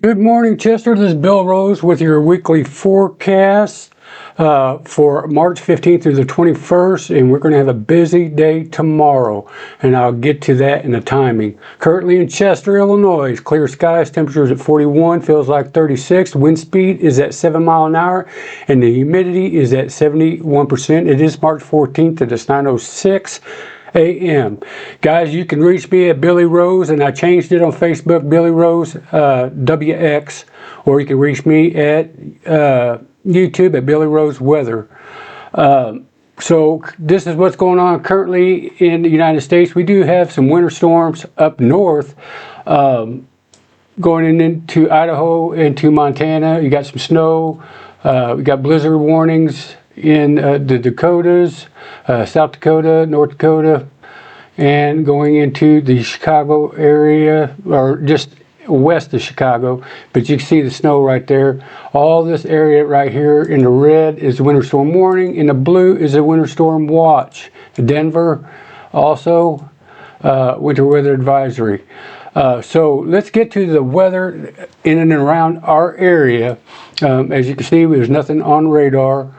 Good morning, Chester. This is Bill Rose with your weekly forecast for March 15th through the 21st, and we're going to have a busy day tomorrow, and I'll get to that in the timing. Currently in Chester, Illinois, clear skies, temperatures at 41, feels like 36, wind speed is at 7 miles an hour, and the humidity is at 71%. It is March 14th, and it's 9:06 a.m. Guys, you can reach me at Billy Rose, and I changed it on Facebook, Billy Rose WX, or you can reach me at YouTube at Billy Rose Weather. So this is what's going on currently in the United States. We do have some winter storms up north going into Idaho, into Montana. You got some snow. We got blizzard warnings in the Dakotas, South Dakota, North Dakota, and going into the Chicago area, or just west of Chicago. But you can see the snow right there. All this area right here in the red is the winter storm warning. In the blue is a winter storm watch. Denver also winter weather advisory. So let's get to the weather in and around our area. As you can see, there's nothing on radar.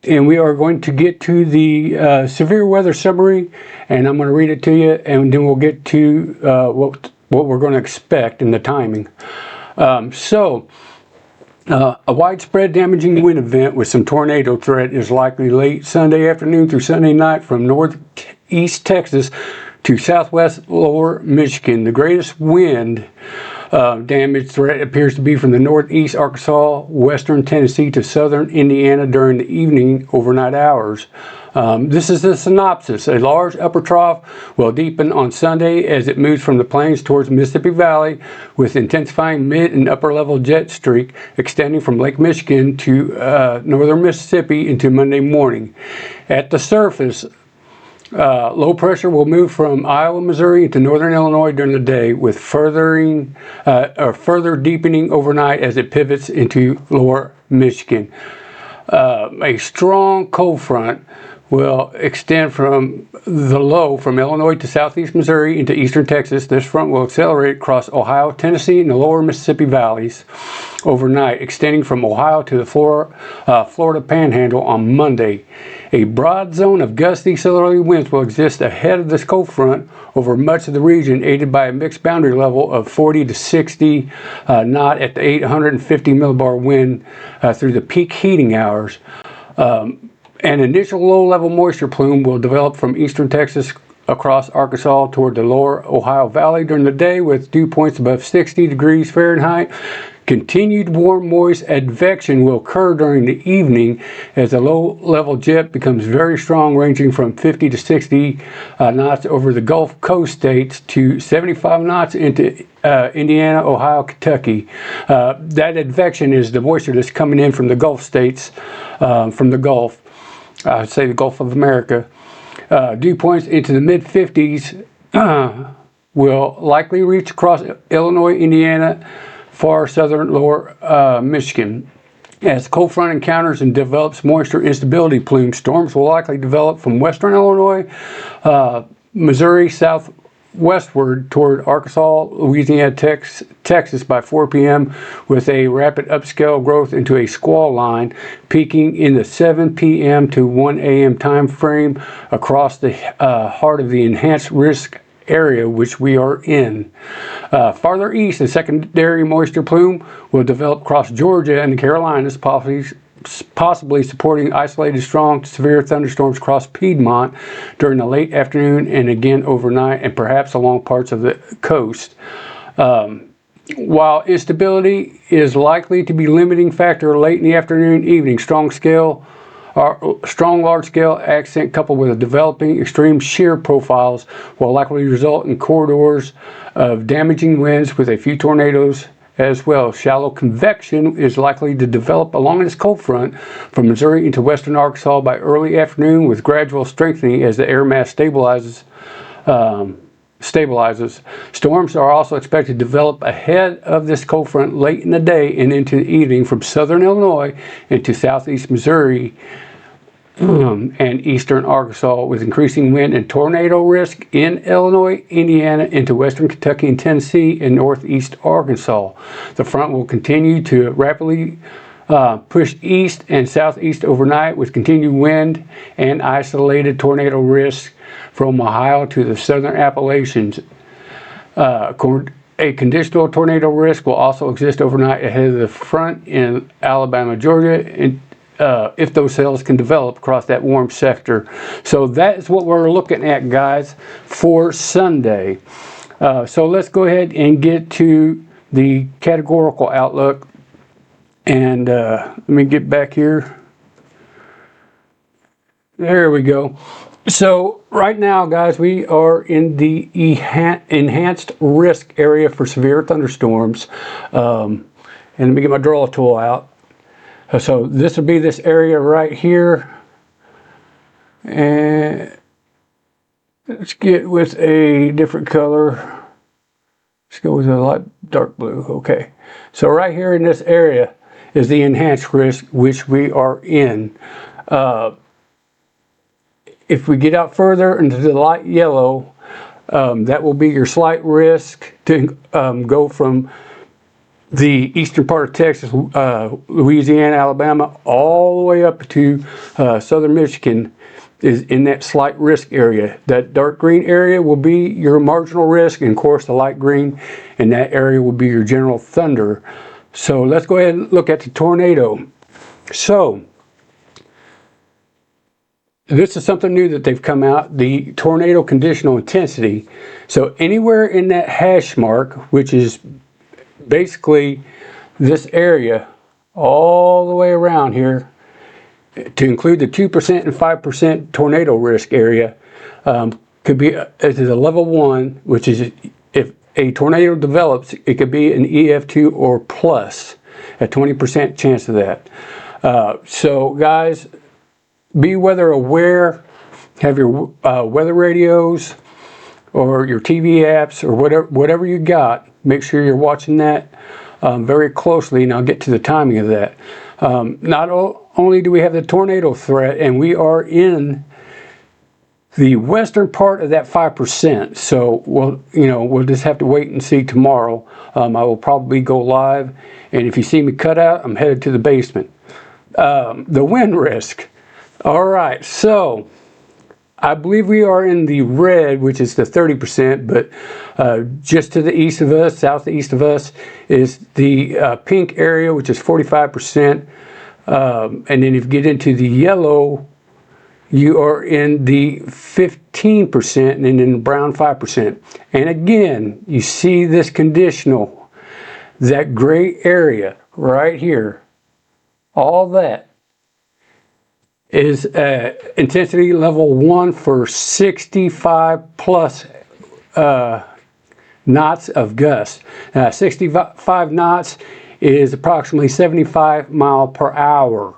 And we are going to get to the severe weather summary, and I'm going to read it to you, and then we'll get to what we're going to expect in the timing. A widespread damaging wind event with some tornado threat is likely late Sunday afternoon through Sunday night from northeast Texas to southwest lower Michigan. The greatest wind damage threat appears to be from the northeast Arkansas, western Tennessee to southern Indiana during the evening overnight hours. This is the synopsis. A large upper trough will deepen on Sunday as it moves from the plains towards Mississippi Valley, with intensifying mid and upper level jet streak extending from Lake Michigan to northern Mississippi into Monday morning. At the surface, low pressure will move from Iowa, Missouri into northern Illinois during the day, with further deepening overnight as it pivots into lower Michigan. A strong cold front will extend from the low from Illinois to southeast Missouri into eastern Texas. This front will accelerate across Ohio, Tennessee, and the lower Mississippi valleys overnight, extending from Ohio to the Florida Panhandle on Monday. A broad zone of gusty southerly winds will exist ahead of this cold front over much of the region, aided by a mixed boundary level of 40 to 60 knot at the 850 millibar wind through the peak heating hours. An initial low-level moisture plume will develop from eastern Texas across Arkansas toward the lower Ohio Valley during the day, with dew points above 60 degrees Fahrenheit. Continued warm, moist advection will occur during the evening as the low-level jet becomes very strong, ranging from 50 to 60 knots over the Gulf Coast states to 75 knots into Indiana, Ohio, Kentucky. That advection is the moisture that's coming in from the Gulf states, from the Gulf. I'd say the Gulf of America. Dew points into the mid-50s will likely reach across Illinois, Indiana, far southern lower Michigan. As cold front encounters and develops moisture instability plumes, storms will likely develop from western Illinois, Missouri, southwestward toward Arkansas, Louisiana, Texas by 4 p.m. with a rapid upscale growth into a squall line, peaking in the 7 p.m. to 1 a.m. time frame across the heart of the enhanced risk area which we are in. Farther east, a secondary moisture plume will develop across Georgia and the Carolinas, possibly supporting isolated strong to severe thunderstorms across Piedmont during the late afternoon and again overnight, and perhaps along parts of the coast. While instability is likely to be a limiting factor late in the afternoon, evening, strong large-scale accent coupled with a developing extreme shear profiles will likely result in corridors of damaging winds with a few tornadoes as well. Shallow convection is likely to develop along this cold front from Missouri into western Arkansas by early afternoon, with gradual strengthening as the air mass stabilizes. Storms are also expected to develop ahead of this cold front late in the day and into the evening from southern Illinois into southeast Missouri and eastern Arkansas, with increasing wind and tornado risk in Illinois, Indiana, into western Kentucky and Tennessee, and northeast Arkansas. The front will continue to rapidly push east and southeast overnight, with continued wind and isolated tornado risk from Ohio to the southern Appalachians. A conditional tornado risk will also exist overnight ahead of the front in Alabama, Georgia, and if those cells can develop across that warm sector. So that is what we're looking at, guys, for Sunday. So let's go ahead and get to the categorical outlook. And let me get back here. There we go. So right now, guys, we are in the enhanced risk area for severe thunderstorms. And let me get my draw tool out. So this will be this area right here. And let's get with a different color. Let's go with a light dark blue. Okay. So right here in this area is the enhanced risk, which we are in. If we get out further into the light yellow, that will be your slight risk to go from the eastern part of Texas, Louisiana, Alabama, all the way up to southern Michigan, is in that slight risk area. That dark green area will be your marginal risk, and of course the light green in that area will be your general thunder. So let's go ahead and look at the tornado. So this is something new that they've come out, the tornado conditional intensity. So anywhere in that hash mark, which is basically this area all the way around here, to include the 2% and 5% tornado risk area, could be at a level 1, which is if a tornado develops, it could be an EF2 or plus, a 20% chance of that. So guys, be weather aware, have your weather radios or your TV apps or whatever you got. Make sure you're watching that very closely, and I'll get to the timing of that. Not only do we have the tornado threat, and we are in the western part of that 5%. So we'll just have to wait and see tomorrow. I will probably go live, and if you see me cut out, I'm headed to the basement. The wind risk. All right, so I believe we are in the red, which is the 30%, but just to the east of us, southeast of us, is the pink area, which is 45%. And then if you get into the yellow, you are in the 15%, and then in the brown 5%. And again, you see this conditional, that gray area right here, all that is intensity level 1 for 65 plus knots of gusts. 65 knots is approximately 75 mile per hour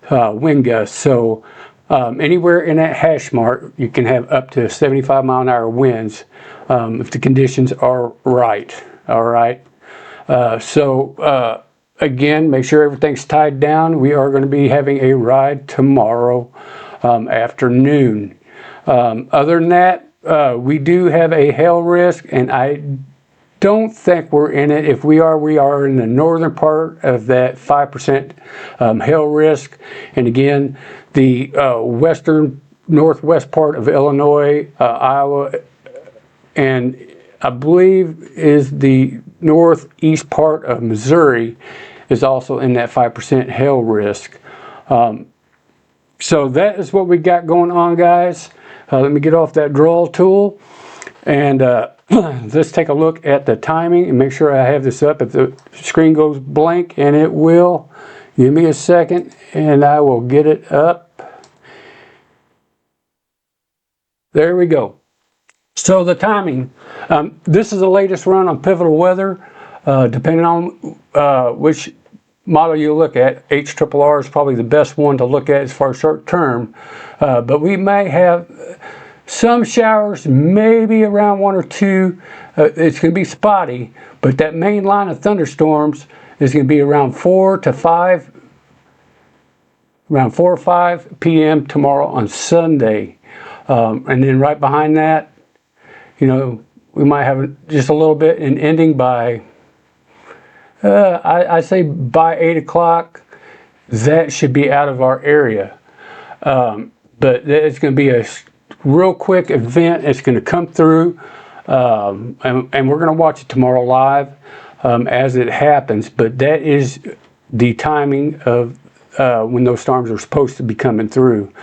wind gusts. So anywhere in that hash mark, you can have up to 75 mile an hour winds if the conditions are right. All right. Again, make sure everything's tied down. We are going to be having a ride tomorrow afternoon. Other than that, we do have a hail risk, and I don't think we're in it. If we are in the northern part of that 5% hail risk. And again, the western northwest part of Illinois, Iowa, and I believe is the northeast part of Missouri is also in that 5% hail risk. So that is what we got going on, guys. Let me get off that draw tool, and let's take a look at the timing and make sure I have this up. If the screen goes blank, and it will, give me a second and I will get it up. There we go. So the timing, this is the latest run on Pivotal Weather. Depending on which model you look at, HRRR is probably the best one to look at as far as short term. But we may have some showers, maybe around 1 or 2. It's going to be spotty, but that main line of thunderstorms is going to be around 4 to 5 around 4 or 5 p.m. tomorrow on Sunday. And then right behind that, you know, we might have just a little bit and ending by, I say by 8 o'clock, that should be out of our area. But it's going to be a real quick event. It's going to come through, and we're going to watch it tomorrow live as it happens. But that is the timing of when those storms are supposed to be coming through.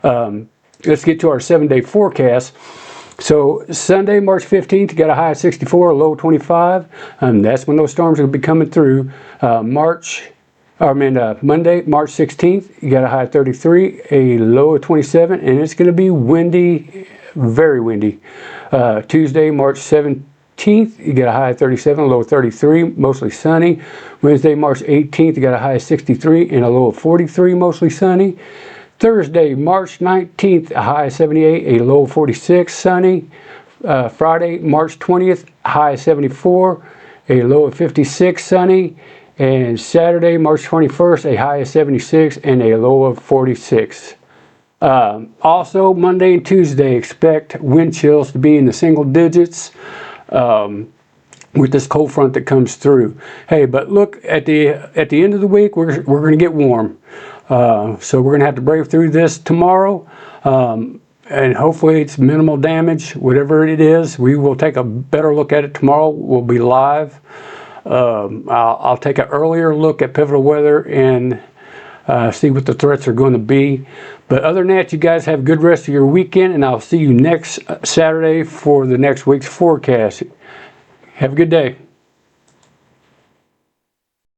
Let's get to our 7-day forecast. So Sunday, March 15th, you got a high of 64, a low of 25. That's when those storms will be coming through. Monday, March 16th, you got a high of 33, a low of 27, and it's going to be windy, very windy. Tuesday, March 17th, you got a high of 37, a low of 33, mostly sunny. Wednesday, March 18th, you got a high of 63 and a low of 43, mostly sunny. Thursday, March 19th, a high of 78, a low of 46, sunny. Friday, March 20th, high of 74, a low of 56, sunny. And Saturday, March 21st, a high of 76 and a low of 46. Also, Monday and Tuesday, expect wind chills to be in the single digits with this cold front that comes through. Hey, but look, at the end of the week, we're going to get warm. So we're going to have to brave through this tomorrow. And hopefully it's minimal damage, whatever it is. We will take a better look at it tomorrow. We'll be live. I'll take an earlier look at Pivotal Weather and see what the threats are going to be. But other than that, you guys have a good rest of your weekend, and I'll see you next Saturday for the next week's forecast. Have a good day.